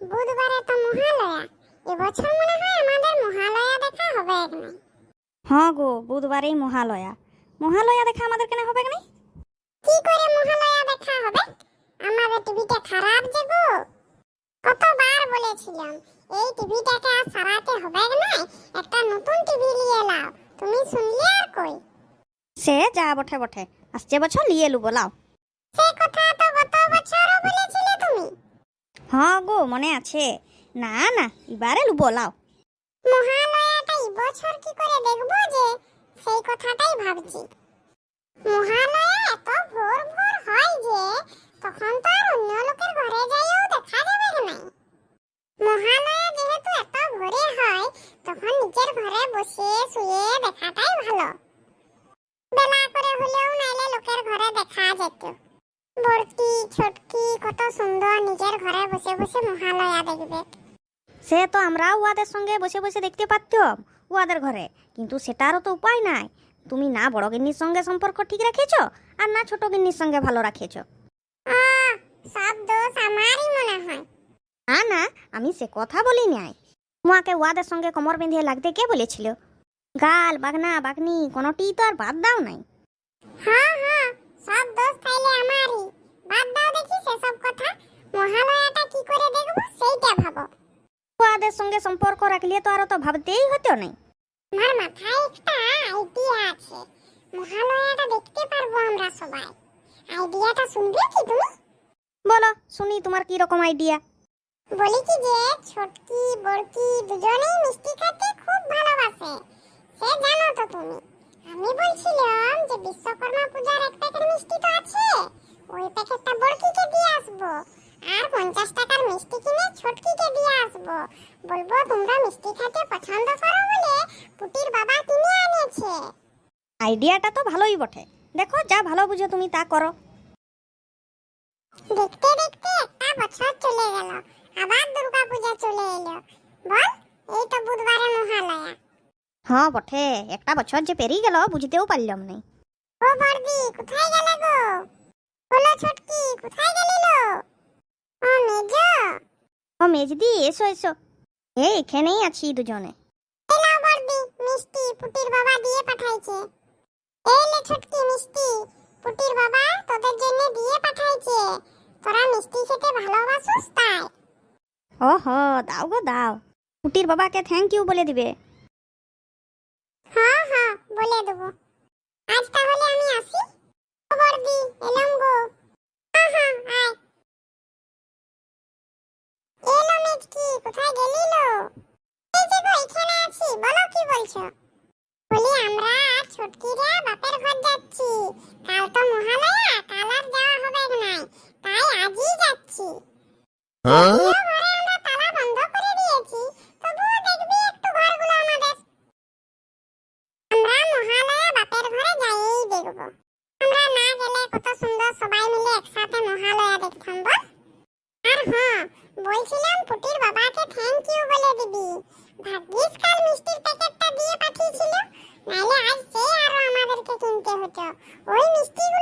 বুধবারে তো মহালয়া, এবছর মনে হয় আমাদের মহালয়া দেখা হবে না। হ্যাঁ গো, বুধবারেই মহালয়া। মহালয়া দেখা আমাদের কেন হবে না? কি করে মহালয়া দেখা হবে? আমাদের টিভিটা খারাপ যে গো। কতবার বলেছিলাম এই টিভিটাকে আর সারাতে হবে না, একটা নতুন টিভি নিয়ে নাও। তুমি শুনলে আর কই? সে যা বটে বটে, আসছে বছর লিয়ে লুবো, লাও। সে কথা তো গত বছরও বলেছিলে তুমি। হ্যাঁ গো, মনে আছে। না না, এবারে লুবো, লাও। মহালয়াটা এবছর কি করে দেখবো যে সেই কথাটাই ভাবছি। মহালয়া এত ভোর ভোর হয় যে তখন তো আর অন্য লোকের ঘরে যাইও দেখা যাবে না। মহালয়া যেহেতু এত ভোরে হয় তখন নিজের ঘরে বসে শুয়ে দেখাটাই ভালো। বেলা করে হলেও নাইলে লোকের ঘরে দেখা যেত। বড়কি ছোটকি কত সুন্দর নিজের ঘরে বসে বসে মহালয়া দেখবে। সে তো আমরাও ওয়াদের সঙ্গে বসে বসে দেখতে পারতাম ওয়াদের ঘরে, কিন্তু সেটারও তো উপায় নাই। তুমি না বড় গিন্নির সঙ্গে সম্পর্ক ঠিক রাখেছ, আর না ছোট গিন্নির সঙ্গে ভালো রাখেছ। সব দোষ আমারই মনে হয়। না না, আমি সে কথা বলি নাই। তোমাকে ওয়াদের সঙ্গে কোমর বেঁধে লাগতে কে বলেছিল? গাল বাগনা বাগনি কোনোটি তো আর বাদ দাও নাই। হ্যাঁ হ্যাঁ, সব দোষ তাইলে আমারই। বাদ দাও দেখি সেসব কথা। মহালয়াটা কি করে দেখবো সেইটা ভাবো। ওয়াদের সঙ্গে সম্পর্ক রাখলে তো আরো তো ভাবতেই হতো নাই। আমার মাথায় একটা আইডিয়া আছে। মহালয়াটা দেখতে পারবো আমরা সবাই। আইডিয়াটা শুনবে কি তুমি? বলো শুনি, তোমার কি রকম আইডিয়া? বলি কি যে ছোটকি বড়কি দুজনেই মিষ্টি খেতে খুব ভালোবাসে, সে জানো তো তুমি। আমি বলছিলাম যে বিশ্বকর্মা পূজার এক প্যাকেট মিষ্টি তো আছে, ওই প্যাকেটটা বড়কিকে দিয়ে আসবো, আর 50 টাকার মিষ্টি কিনে ছোটকিকে দিয়ে আসবো। বলবো তোমরা মিষ্টি খেতে পছন্দ করো বলে পুটির বাবা কিনে এনেছে। আইডিয়াটা তো ভালোই বটে। দেখো, যা ভালো বুঝো তুমি তা করো। দেখতে দেখতে একটা বছর চলে গেল, আবার দুর্গা পূজা চলে এলো। বল, এই তো বুধবারে মহালয়া। হ্যাঁ বটে, একটা বছর যে পেরিয়ে গেল বুঝতেও পারলাম না। ও বর্দি, কোথায় গেলে গো? বলো ছোটকি, কোথায় গেলিল? ও মেজো। ও মেজদি, এসো এসো, এই এখানেই আছি দুজনে। এই নাও বর্দি, মিষ্টি পুটির বাবা দিয়ে পাঠাইছে। এই লে ছোটকি মিষ্টি, পুটির বাবা তোদের জন্য দিয়ে পাঠাইছে। তোরা মিষ্টি খেতে ভালোবাসিস তাই। ওহো, দাও গো দাও। কুটির বাবাকে থ্যাংক ইউ বলে দিবে। হ্যাঁ হ্যাঁ, বলে দেবো। আজ তাহলে আমি আসি। ও বর্দি, এলাম গো। হ্যাঁ হ্যাঁ, আয়। এলো মেজকি, কোথায় গেলিল? এই যে গো, এখানে আছি। বলো কি বলছো? বলি আমরা আর ছোটকিরা বাপের ঘর যাচ্ছি। কাল তো মহালয়া, কাল আর যাওয়া হবে না, তাই আজই যাচ্ছি। যদিও ঘরে আমরা তালা বন্ধ করে দিয়েছি, তবুও দেখবি একটু ঘরগুলো আমাদের। আমরা মহালয়া বাপের ঘরে যাইই দেখবো। আমরা না গেলে কত সুন্দর সবাই মিলে একসাথে মহালয়া দেখতাম বল। আর হ্যাঁ, বলছিলাম পুটির বাবাকে থ্যাংক ইউ বলে দিবি। ভাগ্যিস কাল মিষ্টির প্যাকেটটা দিয়ে পাঠিয়েছিল, নাইলে আজ সে আরো আমাদেরকে কিনতে হতো। ওই মিষ্টিগুলো